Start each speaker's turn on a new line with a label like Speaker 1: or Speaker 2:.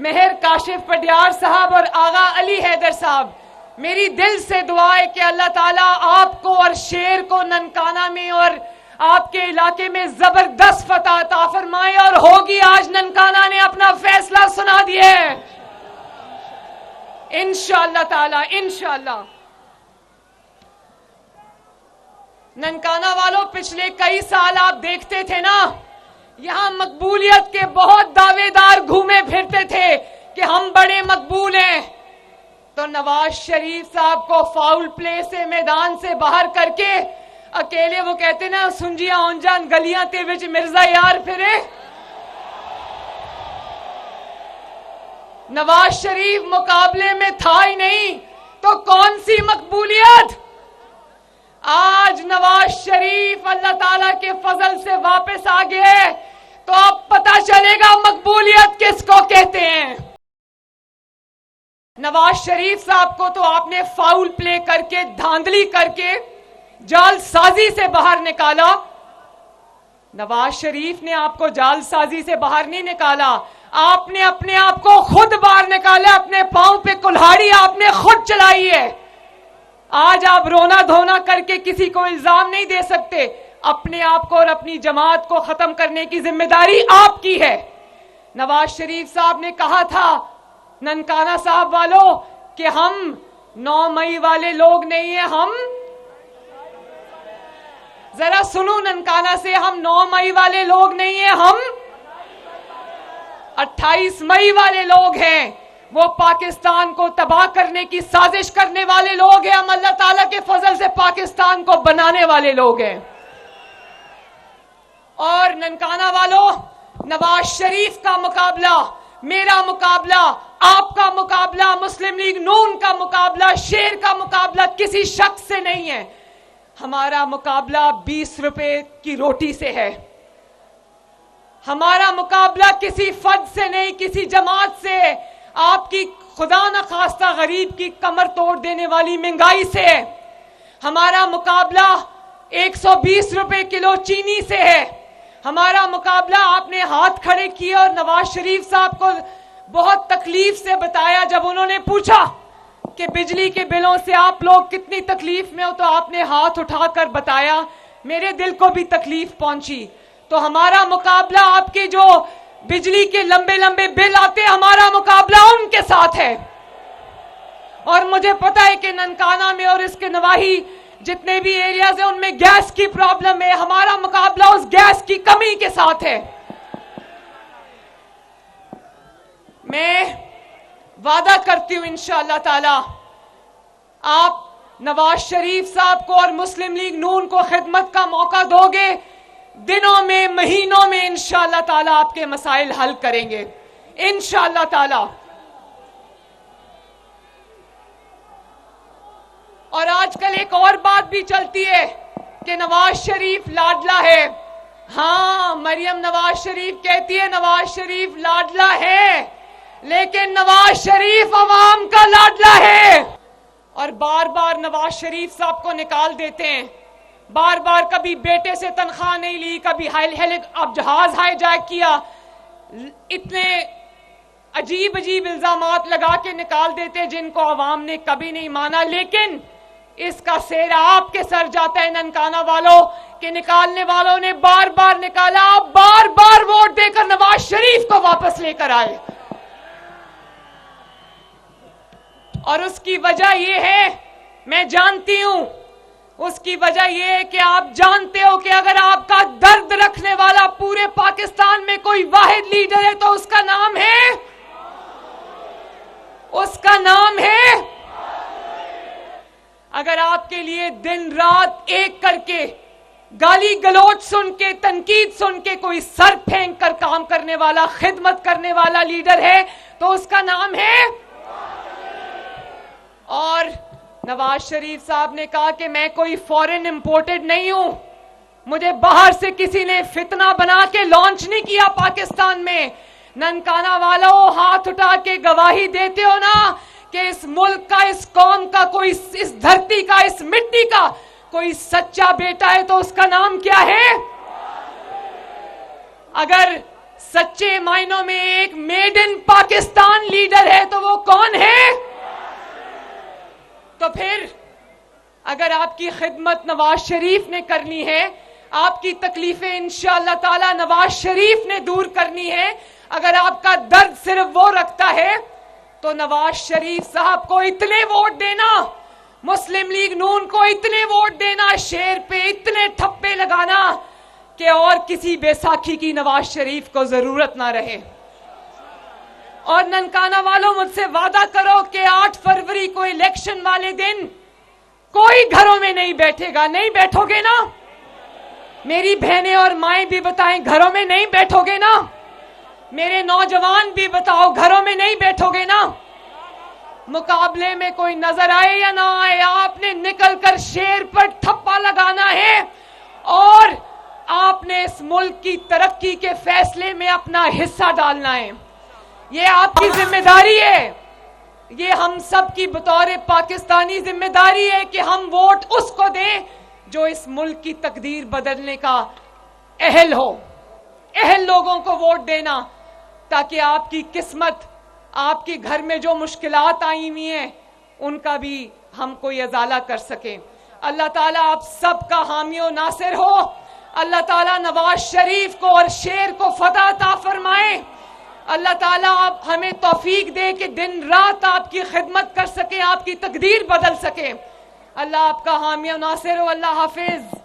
Speaker 1: مہر کاشف پڈیار صاحب اور آغا علی حیدر صاحب، میری دل سے دعا ہے کہ اللہ تعالیٰ آپ کو اور شیر کو ننکانہ میں اور آپ کے علاقے میں زبردست فتح عطا فرمائے، اور ہوگی آج ننکانہ نے اپنا فیصلہ سنا دیا ہے انشاءاللہ تعالیٰ، انشاءاللہ۔ ننکانہ والوں، پچھلے کئی سال آپ دیکھتے تھے نا، یہاں مقبولیت کے بہت دعوے دار گھومے پھرتے تھے کہ ہم بڑے مقبول ہیں، تو نواز شریف صاحب کو فاؤل پلے سے میدان سے باہر کر کے اکیلے وہ کہتے نا سنجیاں اونجان گلیاں تے وچ مرزا یار پھرے۔ نواز شریف مقابلے میں تھا ہی نہیں تو کون سی مقبولیت؟ آج نواز شریف اللہ تعالیٰ کے فضل سے واپس آ گئے تو اب پتہ چلے گا مقبولیت کس کو کہتے ہیں۔ نواز شریف صاحب کو تو آپ نے فاؤل پلے کر کے، دھاندلی کر کے، جال سازی سے باہر نکالا۔ نواز شریف نے آپ کو جال سازی سے باہر نہیں نکالا، آپ نے اپنے آپ کو خود باہر نکالا، اپنے پاؤں پہ کلہاڑی آپ نے خود چلائی ہے۔ آج آپ رونا دھونا کر کے کسی کو الزام نہیں دے سکتے، اپنے آپ کو اور اپنی جماعت کو ختم کرنے کی ذمہ داری آپ کی ہے۔ نواز شریف صاحب نے کہا تھا ننکانہ صاحب والوں کہ ہم 9 مئی والے لوگ نہیں ہیں، ہم ذرا سنو ننکانہ سے، ہم 9 مئی والے لوگ نہیں ہیں، ہم 28 مئی والے لوگ ہیں۔ وہ پاکستان کو تباہ کرنے کی سازش کرنے والے لوگ ہیں، ہم اللہ تعالیٰ کے فضل سے پاکستان کو بنانے والے لوگ ہیں۔ اور ننکانہ والوں، نواز شریف کا مقابلہ، میرا مقابلہ، آپ کا مقابلہ، مسلم لیگ نون کا مقابلہ، شیر کا مقابلہ کسی شخص سے نہیں ہے، ہمارا مقابلہ 20 روپے کی روٹی سے ہے۔ ہمارا مقابلہ کسی فرد سے نہیں، کسی جماعت سے، آپ کی خدا نخواستہ غریب کی کمر توڑ دینے والی مہنگائی سے ہے۔ ہمارا مقابلہ 120 روپے کلو چینی سے ہے۔ ہمارا مقابلہ آپ نے ہاتھ کھڑے کیے اور نواز شریف صاحب کو بہت تکلیف سے بتایا، جب انہوں نے پوچھا کہ بجلی کے بلوں سے آپ لوگ کتنی تکلیف میں ہو تو آپ نے ہاتھ اٹھا کر بتایا، میرے دل کو بھی تکلیف پہنچی۔ تو ہمارا مقابلہ آپ کے جو بجلی کے لمبے لمبے بل آتے، ہمارا مقابلہ ان کے ساتھ ہے۔ اور مجھے پتا ہے کہ ننکانہ میں اور اس کے نواحی جتنے بھی ایریاز ہیں ان میں گیس کی پرابلم ہے، ہمارا مقابلہ اس گیس کی کمی کے ساتھ ہے۔ میں وعدہ کرتی ہوں انشاءاللہ تعالی آپ نواز شریف صاحب کو اور مسلم لیگ نون کو خدمت کا موقع دو گے، دنوں میں، مہینوں میں انشاءاللہ تعالی آپ کے مسائل حل کریں گے انشاءاللہ تعالی۔ اور آج کل ایک اور بات بھی چلتی ہے کہ نواز شریف لاڈلا ہے۔ ہاں، مریم نواز شریف کہتی ہے نواز شریف لاڈلا ہے، لیکن نواز شریف عوام کا لاڈلا ہے۔ اور بار بار نواز شریف صاحب کو نکال دیتے ہیں، بار بار کبھی بیٹے سے تنخواہ نہیں لی، کبھی اب جہاز ہائی جیک کیا، اتنے عجیب عجیب الزامات لگا کے نکال دیتے جن کو عوام نے کبھی نہیں مانا۔ لیکن اس کا سہرا آپ کے سر جاتا ہے ننکانہ والوں کہ نکالنے والوں نے بار بار نکالا، آپ بار بار ووٹ دے کر نواز شریف کو واپس لے کر آئے۔ اور اس کی وجہ یہ ہے، میں جانتی ہوں، اس کی وجہ یہ ہے کہ آپ جانتے ہو کہ اگر آپ کا درد رکھنے والا پورے پاکستان میں کوئی واحد لیڈر ہے تو اس کا نام ہے، اس کا نام ہے، اگر آپ کے لیے دن رات ایک کر کے گالی گلوچ سن کے، تنقید سن کے کوئی سر پھینک کر کام کرنے والا، خدمت کرنے والا لیڈر ہے تو اس کا نام ہے۔ اور نواز شریف صاحب نے کہا کہ میں کوئی فورن امپورٹڈ نہیں ہوں، مجھے باہر سے کسی نے فتنہ بنا کے لانچ نہیں کیا پاکستان میں۔ ننکانہ والوں، ہاتھ اٹھا کے گواہی دیتے ہو نا کہ اس ملک کا، اس قوم کا، کوئی اس دھرتی کا، اس مٹی کا کوئی سچا بیٹا ہے تو اس کا نام کیا ہے؟ اگر سچے معنوں میں ایک میڈ ان پاکستان اگر آپ کی خدمت نواز شریف نے کرنی ہے، آپ کی تکلیفیں انشاءاللہ تعالی نواز شریف نے دور کرنی ہے، اگر آپ کا درد صرف وہ رکھتا ہے تو نواز شریف صاحب کو اتنے ووٹ دینا، مسلم لیگ نون کو اتنے ووٹ دینا، شیر پہ اتنے ٹھپے لگانا کہ اور کسی بیساکھی کی نواز شریف کو ضرورت نہ رہے۔ اور ننکانہ والوں مجھ سے وعدہ کرو کہ 8 فروری کو الیکشن والے دن کوئی گھروں میں نہیں بیٹھے گا، نہیں بیٹھو گے نا؟ میری بہنیں اور مائیں بھی بتائیں، گھروں میں نہیں بیٹھو گے نا؟ میرے نوجوان بھی بتاؤ، گھروں میں نہیں بیٹھو گے نا؟ مقابلے میں کوئی نظر آئے یا نہ آئے، آپ نے نکل کر شیر پر ٹھپا لگانا ہے اور آپ نے اس ملک کی ترقی کے فیصلے میں اپنا حصہ ڈالنا ہے۔ یہ آپ کی ذمہ داری ہے، یہ ہم سب کی بطور پاکستانی ذمہ داری ہے کہ ہم ووٹ اس کو دیں جو اس ملک کی تقدیر بدلنے کا اہل ہو۔ اہل لوگوں کو ووٹ دینا تاکہ آپ کی قسمت، آپ کے گھر میں جو مشکلات آئی ہوئی ہیں ان کا بھی ہم کوئی ازالہ کر سکیں۔ اللہ تعالیٰ آپ سب کا حامی و ناصر ہو۔ اللہ تعالیٰ نواز شریف کو اور شیر کو فتح عطا فرمائے۔ اللہ تعالیٰ آپ ہمیں توفیق دے کہ دن رات آپ کی خدمت کر سکیں، آپ کی تقدیر بدل سکے۔ اللہ آپ کا حامی و ناصر ہو۔ اللہ حافظ۔